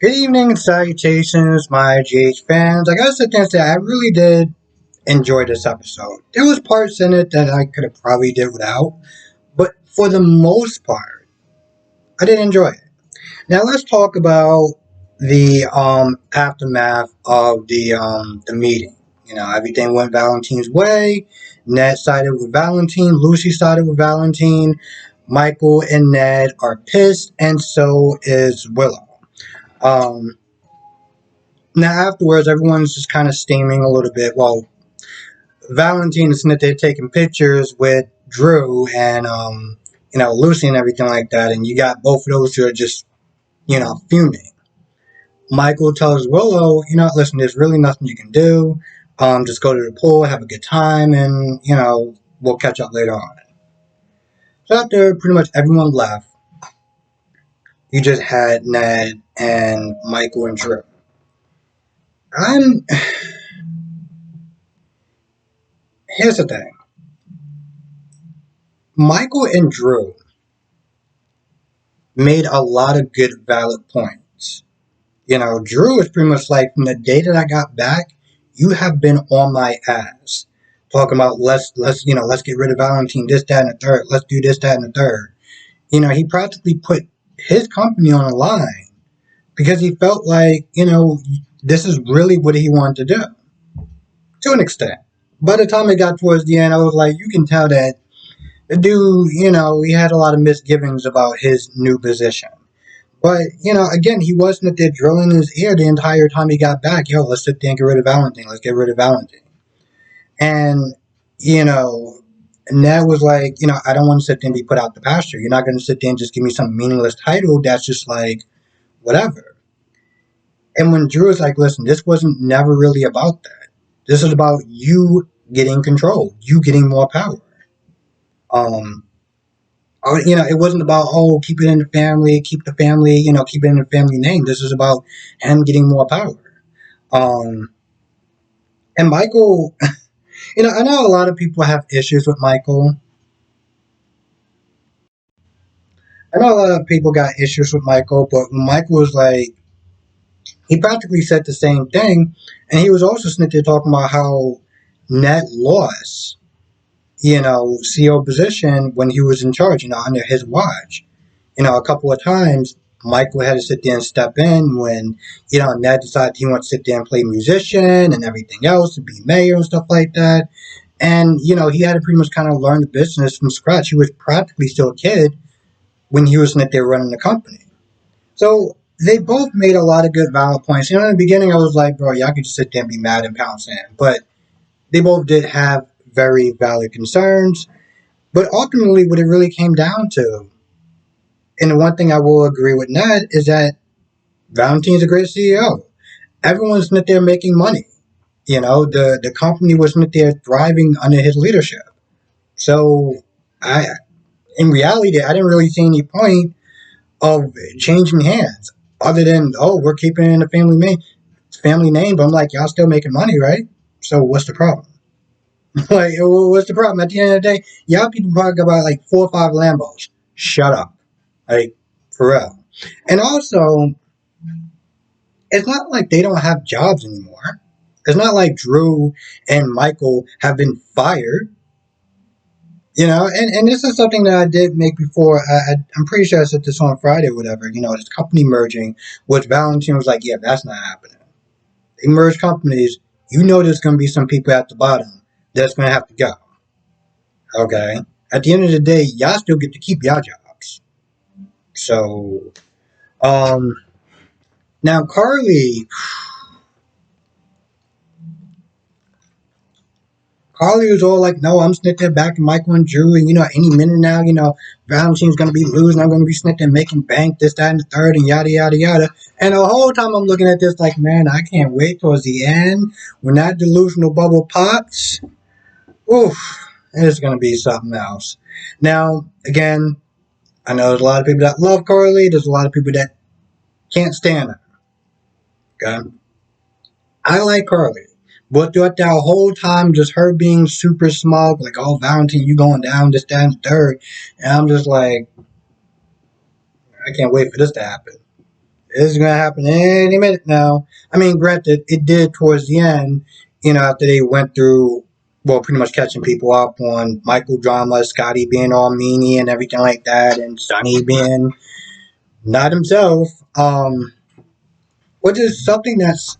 Good evening and salutations, my GH fans. I gotta sit there and say I really did enjoy this episode. There was parts in it that I could have probably did without, but for the most part, I did enjoy it. Now let's talk about the aftermath of the meeting. Everything went Valentine's way. Ned sided with Valentine. Lucy sided with Valentine. Michael and Ned are pissed, and so is Willow. Um, Now afterwards, everyone's just kind of steaming a little bit. Well, Valentine is sitting there taking pictures with Drew and Lucy and everything like that, and you got both of those who are just fuming. Michael tells Willow, listen, there's really nothing you can do. Just go to the pool, have a good time, and we'll catch up later on. So after pretty much everyone left, you just had Ned and Michael and Drew. I'm Here's the thing. Michael and Drew made a lot of good, valid points. Drew is pretty much like, from the day that I got back, you have been on my ass, talking about let's get rid of Valentine, this, that, and the third. Let's do this, that, and the third. He practically put his company on the line because he felt like this is really what he wanted to do to an extent. By the time it got towards the end, I was like, you can tell that the dude, he had a lot of misgivings about his new position. But, again, he wasn't there drilling in his ear the entire time he got back. Yo, let's sit there and get rid of Valentine. Let's get rid of Valentine. And, Ned was like, I don't want to sit there and be put out the pasture. You're not going to sit there and just give me some meaningless title that's just like, whatever. And when Drew was like, listen, this wasn't never really about that. This is about you getting control, you getting more power. Um, it wasn't about, keep it in the family, keep the family, keep it in the family name. This is about him getting more power. Um, and Michael, I know a lot of people have issues with Michael. I know a lot of people got issues with Michael, but Michael was like, he practically said the same thing, and he was also sitting there talking about how Ned lost, CEO position when he was in charge, under his watch. A couple of times, Michael had to sit there and step in when, Ned decided he wanted to sit there and play musician and everything else and be mayor and stuff like that. And, he had to pretty much kind of learn the business from scratch. He was practically still a kid when he was sitting there running the company. So they both made a lot of good valid points. In the beginning, I was like, bro, y'all could just sit there and be mad and pound sand. But they both did have very valid concerns. But ultimately, what it really came down to, and the one thing I will agree with Ned, is that Valentine's a great CEO. Everyone's not there making money. The company was not there thriving under his leadership. So I, in reality, I didn't really see any point of changing hands other than, we're keeping it in the family name. But I'm like, y'all still making money, right? So what's the problem? Like, what's the problem? At the end of the day, y'all people talk about like 4 or 5 Lambos. Shut up. Like, for real. And also, it's not like they don't have jobs anymore. It's not like Drew and Michael have been fired. And this is something that I did make before. I'm pretty sure I said this on Friday or whatever. This company merging, which Valentine was like, yeah, that's not happening. They merge companies. There's going to be some people at the bottom that's going to have to go. Okay? At the end of the day, y'all still get to keep y'all jobs. So, now Carly was all like, no, I'm sitting there backing Michael and Drew, and any minute now, Valentine's gonna be losing, I'm gonna be sitting there making bank, this, that, and the third, and yada yada yada. And the whole time I'm looking at this like, man, I can't wait towards the end when that delusional bubble pops. Oof, it's gonna be something else. Now, again, I know there's a lot of people that love Carly, there's a lot of people that can't stand her. Okay? I like Carly. But throughout that whole time, just her being super smug, like, oh, Valentine, you going down, this, that, and the third. And I'm just like, I can't wait for this to happen. This is gonna happen any minute now. I mean, granted, it did towards the end. After they went through, well, pretty much catching people up on Michael drama, Scotty being all meanie and everything like that, and Sonny being not himself. Which is something that's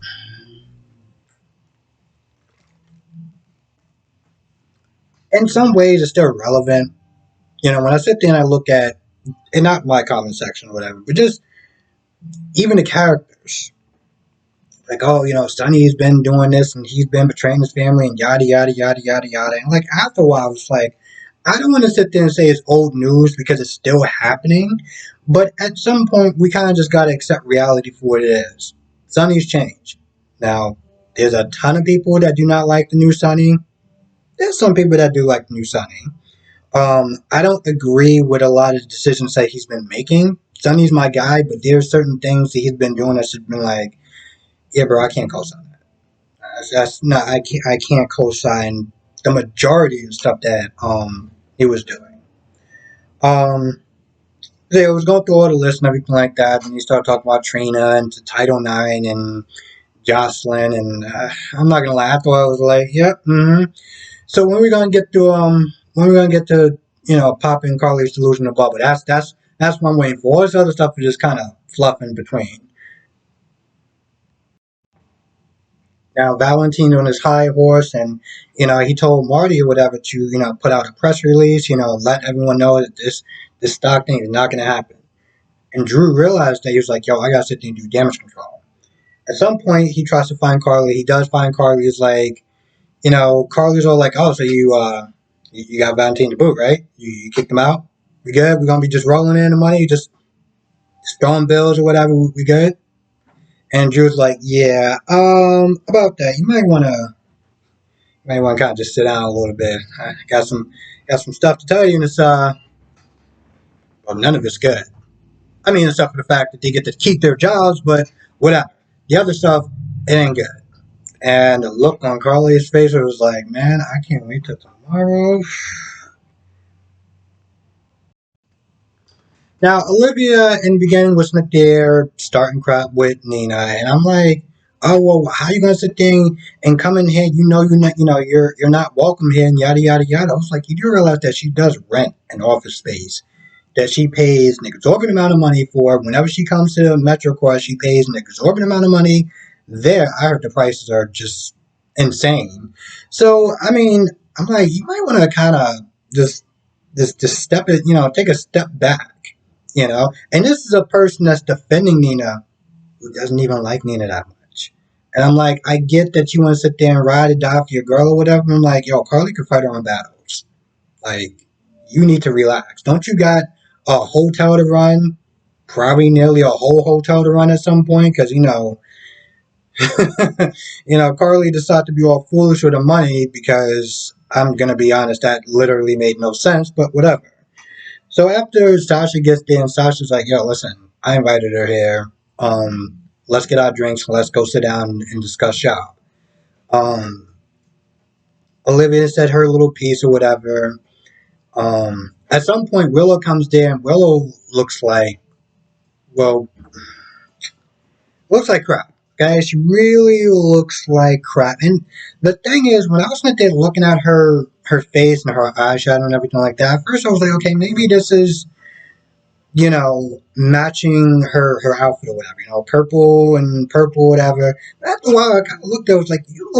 in some ways is still relevant. When I sit there and I look at, and not my comment section or whatever, but just even the characters. Like, oh, Sonny's been doing this and he's been betraying his family and yada, yada, yada, yada, yada. And like, after a while, it's like, I don't want to sit there and say it's old news because it's still happening. But at some point, we kind of just got to accept reality for what it is. Sonny's changed. Now, there's a ton of people that do not like the new Sonny. There's some people that do like the new Sonny. I don't agree with a lot of the decisions that he's been making. Sonny's my guy, but there's certain things that he's been doing that's just been like, yeah, bro, I can't co-sign that. That's not. I can't co-sign the majority of stuff that he was doing. Um, they was going through all the lists and everything like that, and he started talking about Trina and Title IX and Jocelyn, and I'm not gonna lie, after I was like, yep. Mm-hmm. So when we gonna get to popping Carly's delusional bubble? That's what I'm waiting for. All this other stuff is just kind of fluff in between. Now Valentine on his high horse, and he told Marty or whatever to put out a press release, let everyone know that this stock thing is not going to happen. And Drew realized that he was like, yo, I got to sit there and do damage control. At some point, he tries to find Carly. He does find Carly. He's like, Carly's all like, oh, so you got Valentine to boot, right? You kicked him out. We good? We're gonna be just rolling in the money, just throwing bills or whatever. We good? And Drew's like, yeah, about that, you might want to kind of just sit down a little bit. I got some stuff to tell you, and it's well, none of it's good. I mean, except for the fact that they get to keep their jobs, but whatever. The other stuff, it ain't good. And the look on Carly's face, it was like, man, I can't wait till tomorrow. Now, Olivia in the beginning was not there starting crap with Nina, and I'm like, oh well, how you gonna sit there and come in here? You're not, you're not welcome here, and yada yada yada. I was like, you do realize that she does rent an office space that she pays an exorbitant amount of money for. Whenever she comes to Metro Cross, she pays an exorbitant amount of money. There, I heard the prices are just insane. So, I mean, I'm like, you might want to kind of just step it, take a step back, And this is a person that's defending Nina who doesn't even like Nina that much. And I'm like, I get that you want to sit there and ride or die for your girl or whatever. I'm like, yo, Carly could fight her own battles. Like, you need to relax. Don't you got a hotel to run? Probably nearly a whole hotel to run at some point, because Carly decided to be all foolish with the money because I'm gonna be honest, that literally made no sense, but whatever. So after Sasha gets there and Sasha's like, yo, listen, I invited her here. Let's get our drinks and let's go sit down and discuss shop. Um, Olivia said her little piece or whatever. At some point, Willow comes there, and Willow well, looks like crap. Guys, she really looks like crap. And the thing is, when I was sitting there looking at her face and her eyeshadow and everything like that, at first I was like, okay, maybe this is, matching her outfit or whatever, purple and purple, whatever. But after a while, I kind of looked at it, I was like, you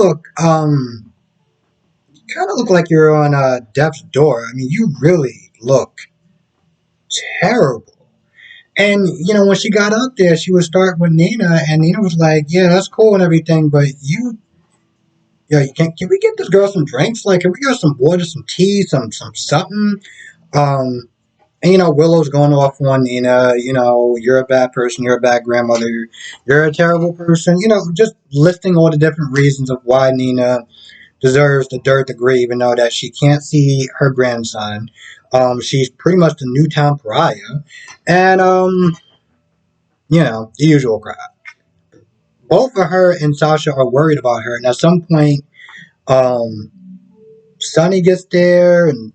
kind of look like you're on death's door. I mean, you really look terrible. And when she got up there, she was starting with Nina, and Nina was like, "Yeah, that's cool and everything, but yeah, you can we get this girl some drinks? Like, can we get her some water, some tea, some something?" Um, and Willow's going off on Nina. You're a bad person. You're a bad grandmother. You're a terrible person. Just listing all the different reasons of why Nina deserves the dirt degree, even though that she can't see her grandson. She's pretty much the Newtown pariah, and the usual crap. Both of her and Sasha are worried about her, and at some point, um, Sonny gets there, and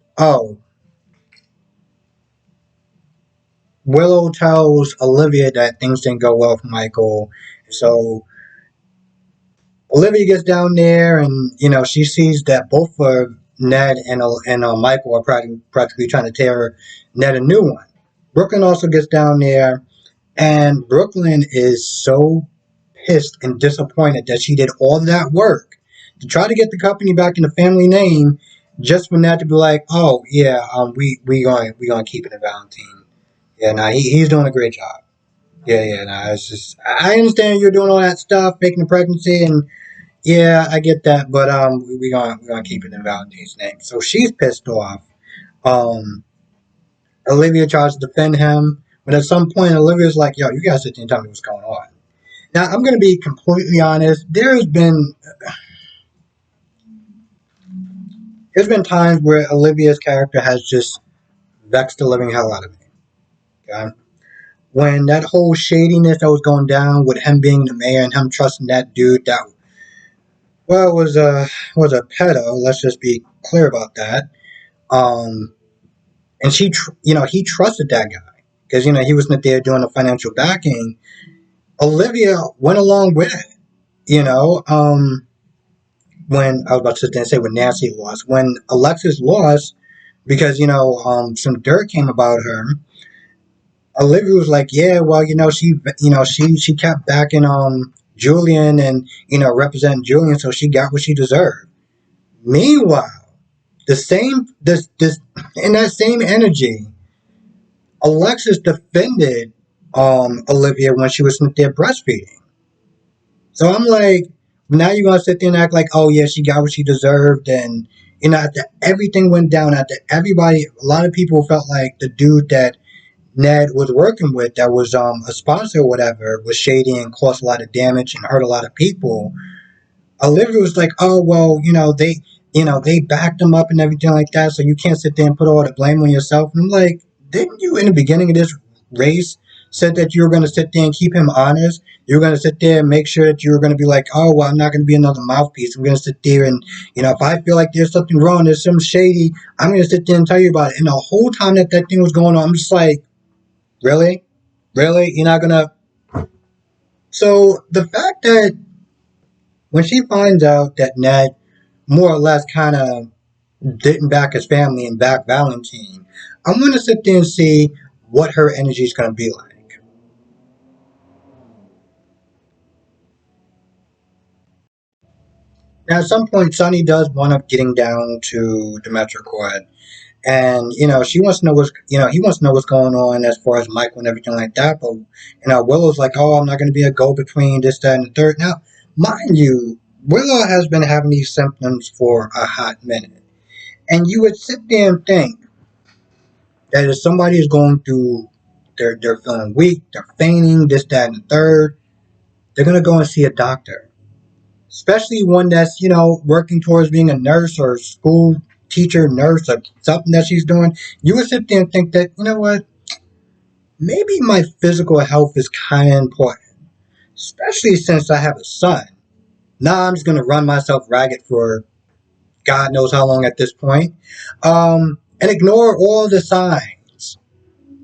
Willow tells Olivia that things didn't go well for Michael. So Olivia gets down there, and she sees that both Ned and Michael are practically trying to tear Ned a new one. Brooklyn also gets down there, and Brooklyn is so pissed and disappointed that she did all that work to try to get the company back in the family name, just for Ned to be like, "Oh yeah, we gonna keep it in Valentine. Yeah, nah, he's doing a great job. Yeah, yeah, nah, it's just I understand you're doing all that stuff, faking the pregnancy, and yeah, I get that, but we gonna keep it in Valentine's name." So she's pissed off. Um, Olivia tries to defend him, but at some point, Olivia's like, "Yo, you guys sit there and tell me what's going on." Now, I'm gonna be completely honest. There's been times where Olivia's character has just vexed the living hell out of me. Okay? When that whole shadiness that was going down with him being the mayor and him trusting that dude that was a pedo. Let's just be clear about that. Um, and he trusted that guy because he wasn't there doing the financial backing. Olivia went along with it. You know, when I was about to sit there and say when Nancy lost, when Alexis lost because some dirt came about her. Olivia was like, yeah, well, she kept backing Julian and representing Julian, so she got what she deserved. Meanwhile, the same this in that same energy, Alexis defended Olivia when she was there breastfeeding. So I'm like, now you're gonna sit there and act like, oh yeah, she got what she deserved, and after everything went down, after everybody, a lot of people felt like the dude that Ned was working with, that was a sponsor or whatever, was shady and caused a lot of damage and hurt a lot of people. Olivia was like, oh well, they backed him up and everything like that, so you can't sit there and put all the blame on yourself. And I'm like, didn't you in the beginning of this race said that you were going to sit there and keep him honest? You were going to sit there and make sure that you were going to be like, oh well, I'm not going to be another mouthpiece. I'm going to sit there and if I feel like there's something wrong, there's some shady, I'm going to sit there and tell you about it. And the whole time that thing was going on, I'm just like, really, really, you're not gonna. So the fact that when she finds out that Ned more or less kind of didn't back his family and back Valentine, I'm going to sit there and see what her energy is going to be like. Now, at some point, Sonny does wind up getting down to the Metro Court, and she wants to know he wants to know what's going on as far as Michael and everything like that. But Willow's like, oh, I'm not going to be a go between this, that, and the third. Now, mind you, Willow has been having these symptoms for a hot minute, and you would sit there and think that if somebody is going through, they're feeling weak, they're fainting, this, that, and the third, they're gonna go and see a doctor, especially one that's working towards being a nurse or school teacher, nurse, or something that she's doing. You would sit there and think that what, maybe my physical health is kind of important, especially since I have a son. Now I'm just gonna run myself ragged for God knows how long at this point, and ignore all the signs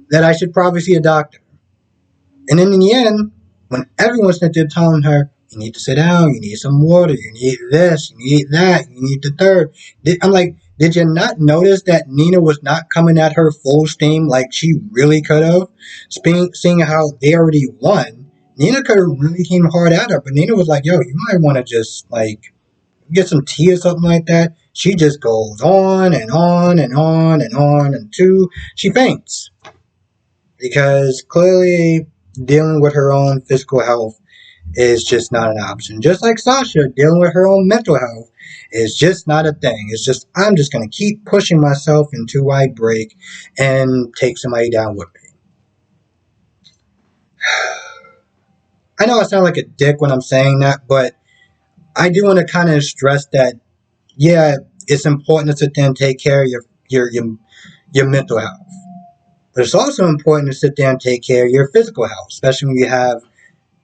that I should probably see a doctor. And then in the end, when everyone's there telling her, you need to sit down, you need some water, you need this, you need that, you need the third. I'm like, did you not notice that Nina was not coming at her full steam like she really could have? Seeing how they already won, Nina could have really came hard at her, but Nina was like, yo, you might want to just like get some tea or something like that. She just goes on and on and on and on until she faints because clearly dealing with her own physical health is just not an option. Just like Sasha, dealing with her own mental health is just not a thing. It's just, I'm just going to keep pushing myself until I break and take somebody down with me. I know I sound like a dick when I'm saying that, but I do want to kind of stress that, yeah, it's important to sit there and take care of your mental health. But it's also important to sit there and take care of your physical health, especially when you have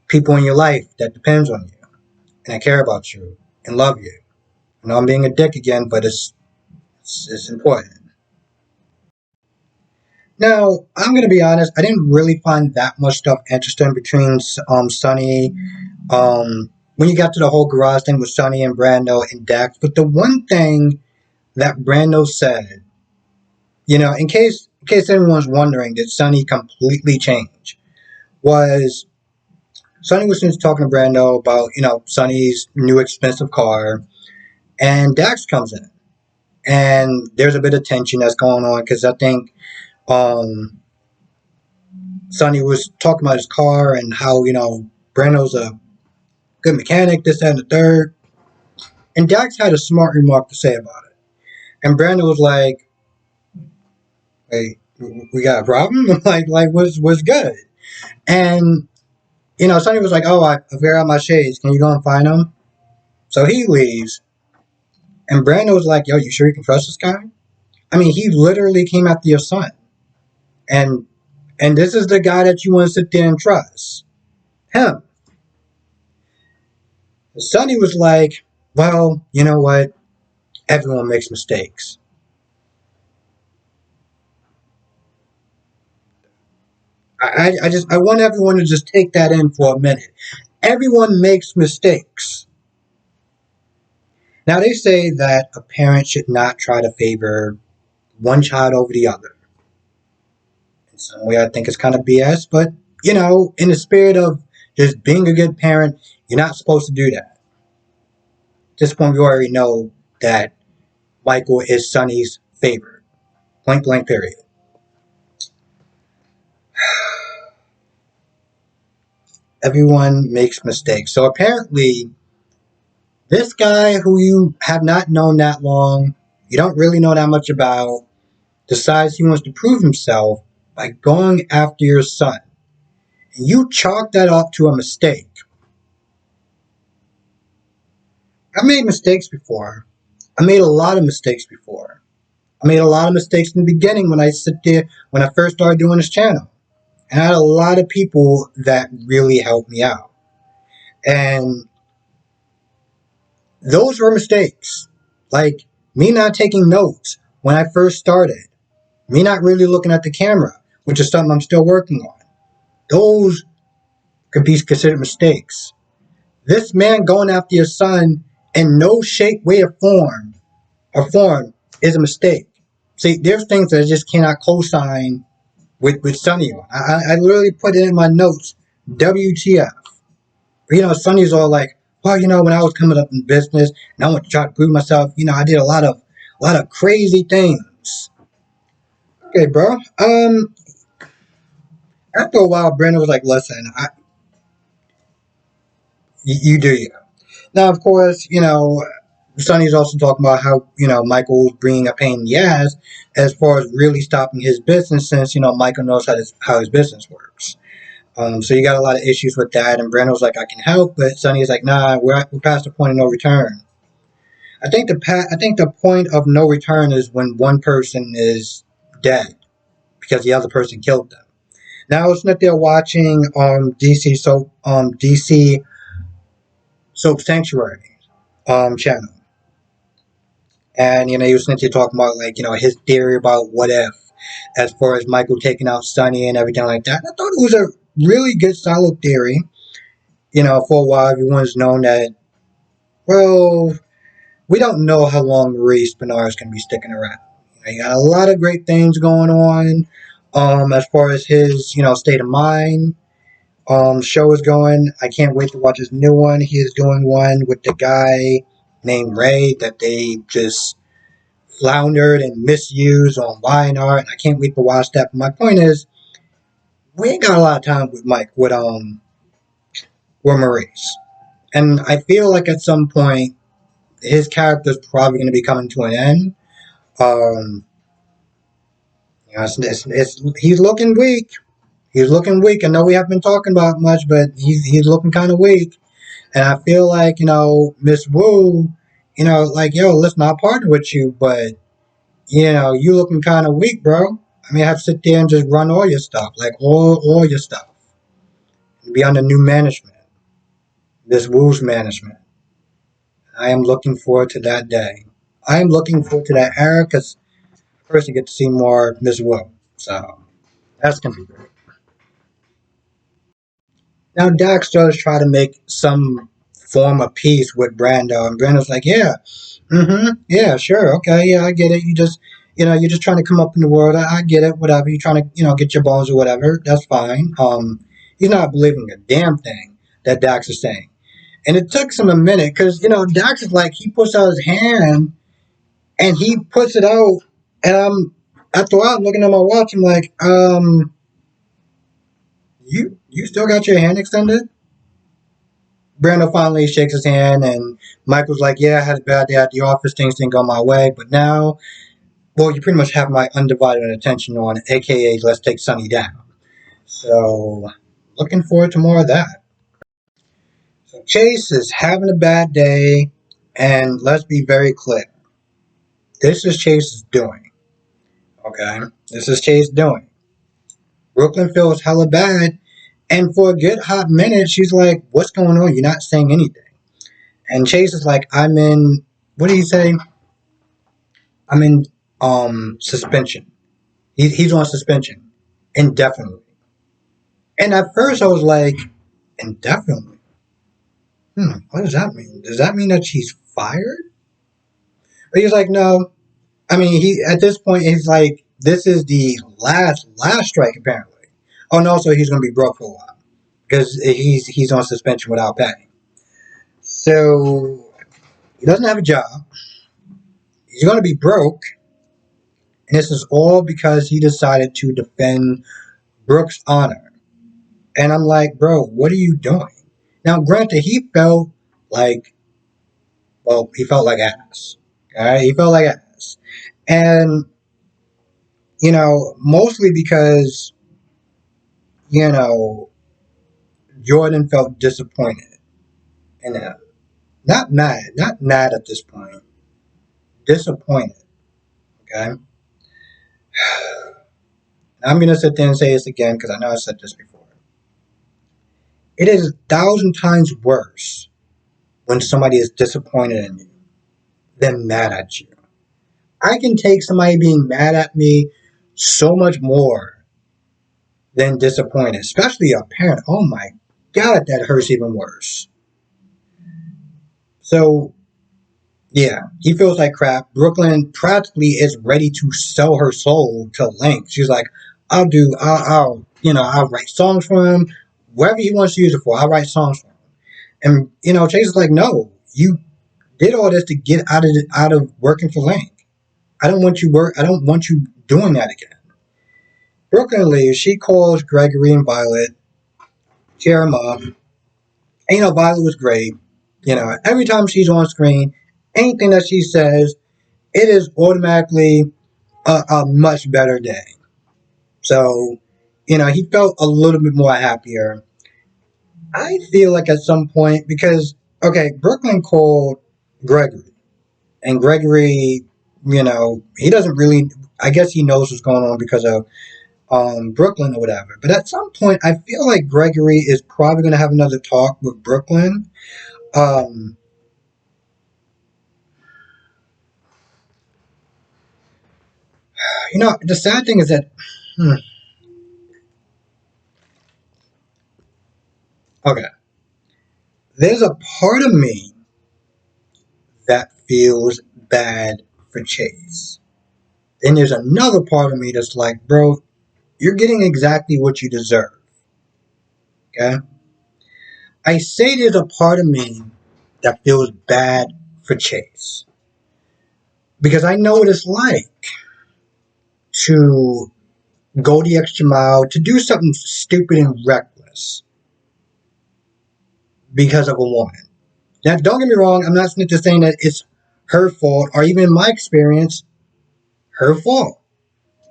people in your life that depends on you and care about you and love you. I know I'm being a dick again, but it's important. Now, I'm gonna be honest. I didn't really find that much stuff interesting between Sonny. When you got to the whole garage thing with Sonny and Brando and Dax, but the one thing that Brando said, in case anyone's wondering, did Sonny completely change? Was Sonny was just talking to Brando about Sonny's new expensive car, and Dax comes in, and there's a bit of tension that's going on because I think um, Sonny was talking about his car and how Brando's a good mechanic, this, that, and the third. And Dax had a smart remark to say about it. And Brando was like, "Hey, we got a problem? like, what's good?" And Sonny was like, "Oh, I figured out my shades. Can you go and find them?" So he leaves, and Brando was like, "Yo, you sure you can trust this guy? I mean, he literally came after your son, and this is the guy that you want to sit there and trust him." Sonny was like, "Well, you know what? Everyone makes mistakes." I want everyone to just take that in for a minute. Everyone makes mistakes. Now they say that a parent should not try to favor one child over the other. In some way, I think it's kind of BS, but in the spirit of just being a good parent, you're not supposed to do that. At this point, we already know that Michael is Sonny's favorite. Point blank, period. Everyone makes mistakes. So apparently, this guy who you have not known that long, you don't really know that much about, decides he wants to prove himself by going after your son. And you chalk that up to a mistake. I made mistakes before. I made a lot of mistakes before. I made a lot of mistakes in the beginning when I first started doing this channel. And I had a lot of people that really helped me out. And those were mistakes. Like me not taking notes when I first started. Me not really looking at the camera, which is something I'm still working on. Those could be considered mistakes. This man going after your son in no shape, way, or form is a mistake. See, there's things that I just cannot co-sign with Sonny on. I literally put it in my notes, WTF. But, Sonny's all like, well, when I was coming up in business and I want to try to prove myself, I did a lot of crazy things. Okay, bro. After a while, Brandon was like, listen, you do you. Now, of course, Sonny's also talking about how, Michael's bringing a pain in the ass as far as really stopping his business since, Michael knows how his business works. So you got a lot of issues with that, and Brandon's like, I can help, but Sonny's like, nah, we're past the point of no return. I think the point of no return is when one person is dead because the other person killed them. Now it's not there watching DC Soap Sanctuary channel. And he was essentially talking about his theory about what if, as far as Michael taking out Sonny and everything like that. I thought it was a really good, solid theory. For a while, everyone's known that. Well, we don't know how long Marie Spinner is going to be sticking around. You got a lot of great things going on. As far as his state of mind, show is going. I can't wait to watch his new one. He is doing one with the guy named Ray that they just floundered and misused on YNR, and I can't wait to watch that. But my point is, we ain't got a lot of time with Mike with Maurice, and I feel like at some point his character's probably going to be coming to an end. Um, he's looking weak. He's looking weak. I know we haven't been talking about much, but he's looking kind of weak. And I feel like Miss Wu, like let's not partner with you, but you looking kind of weak, bro. I mean, I have to sit there and just run all your stuff, like all your stuff, and be under new management, this Wu's management. I am looking forward to that day. I am looking forward to that era because first you get to see more of Miss Wu. So That's gonna be great. Now Dax does try to make some form of peace with Brando, and Brando's like, "Yeah, yeah, sure, okay, yeah, I get it. You just, you're just trying to come up in the world. I get it. Whatever. You're trying to, get your bones or whatever. That's fine." He's not believing a damn thing that Dax is saying, and it took him a minute because Dax is like he puts out his hand and he puts it out, and after a while I'm looking at my watch. I'm like, you still got your hand extended? Brando finally shakes his hand, and Michael's like, "Yeah, I had a bad day at the office. Things didn't go my way, but now, well, you pretty much have my undivided attention on, aka let's take Sonny down." So, looking forward to more of that. So Chase is having a bad day, and let's be very clear: this is Chase's doing. Okay, this is Chase doing. Brooklyn feels hella bad, and for a good hot minute, she's like, "What's going on? You're not saying anything." And Chase is like, "I'm in." What did he say? I'm in suspension. He's on suspension indefinitely. And at first I was like, indefinitely? What does that mean? Does that mean that she's fired? But he's like, no. I mean, he at this point he's like, this is the last strike apparently. Oh no, so he's gonna be broke for a while because he's on suspension without pay. So he doesn't have a job. He's gonna be broke, and this is all because he decided to defend Brooke's honor. And I'm like, bro, what are you doing? Now, granted, he felt like, well, he felt like ass. All right, he felt like ass, and mostly because you know Jordan felt disappointed in him. Not mad at this point. Disappointed. Okay, I'm gonna sit there and say this again because I know I said this before. It is 1,000 times worse when somebody is disappointed in you than mad at you. I can take somebody being mad at me so much more than disappointed, especially a parent. Oh my God, that hurts even worse. So, yeah, he feels like crap. Brooklyn practically is ready to sell her soul to Link. She's like, I'll write songs for him, whatever he wants to use it for. I'll write songs for him. And Chase is like, no, you did all this to get out of working for Link. I don't want you work. I don't want you doing that again. Brooklyn leaves. She calls Gregory and Violet, cheer them up. And, Violet was great. Every time she's on screen, anything that she says, it is automatically a much better day. So, he felt a little bit more happier. I feel like at some point, because, okay, Brooklyn called Gregory, and Gregory, he doesn't really, I guess he knows what's going on because of Brooklyn or whatever. But at some point, I feel like Gregory is probably going to have another talk with Brooklyn. Um, the sad thing is that, hmm, okay, there's a part of me that feels bad for Chase. Then there's another part of me that's like, bro, you're getting exactly what you deserve. Okay? I say there's a part of me that feels bad for Chase because I know what it's like to go the extra mile, to do something stupid and reckless because of a woman. Now, don't get me wrong, I'm not just saying that it's her fault or even in my experience, her fault.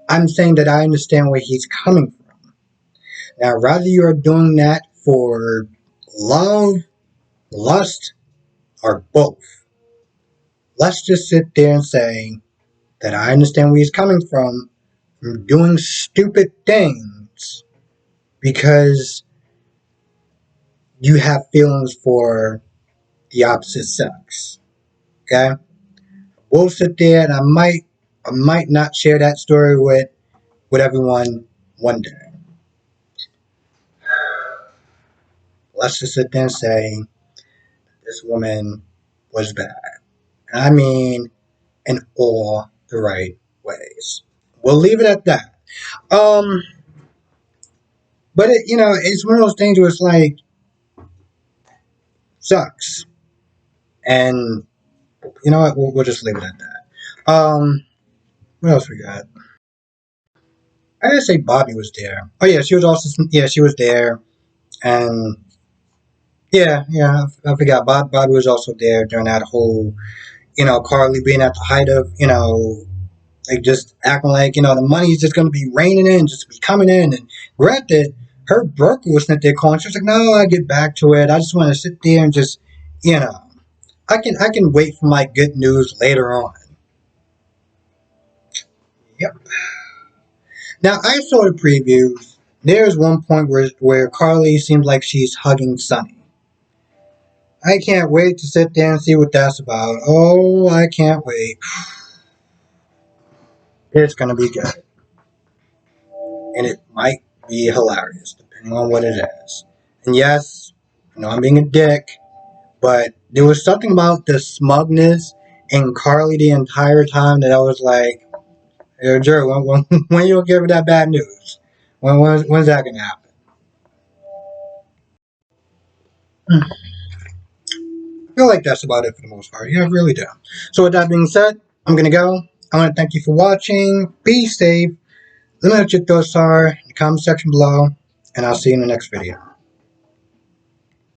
I'm saying that I understand where he's coming from. Now, whether you're doing that for love, lust, or both, let's just sit there and say that I understand where he's coming from doing stupid things because you have feelings for the opposite sex. Okay? We'll sit there and I might not share that story with everyone one day. Let's just sit there and say this woman was bad. And I mean in all the right ways. We'll leave it at that. Um, but it's one of those things where it's like sucks, and you know what? We'll just leave it at that. What else we got? I didn't say Bobby was there. Oh yeah, she was also she was there, and yeah, I forgot. Bobby was also there during that whole Carly being at the height of like just acting like the money's just gonna be raining in, just be coming in. And granted, her broker was sitting there calling. She was like, "No, I get back to it. I just want to sit there and just you know." I can wait for my good news later on. Yep. Now I saw the previews. There's one point where Carly seems like she's hugging Sonny. I can't wait to sit there and see what that's about. Oh, I can't wait. It's gonna be good, and it might be hilarious depending on what it is. And yes, I'm being a dick, but there was something about the smugness in Carly the entire time that I was like, "Hey, Jerry, when you'll give her that bad news? When's that gonna happen?" I feel like that's about it for the most part. Yeah, I really do. So with that being said, I'm gonna go. I want to thank you for watching. Be safe. Let me know what your thoughts are in the comment section below, and I'll see you in the next video.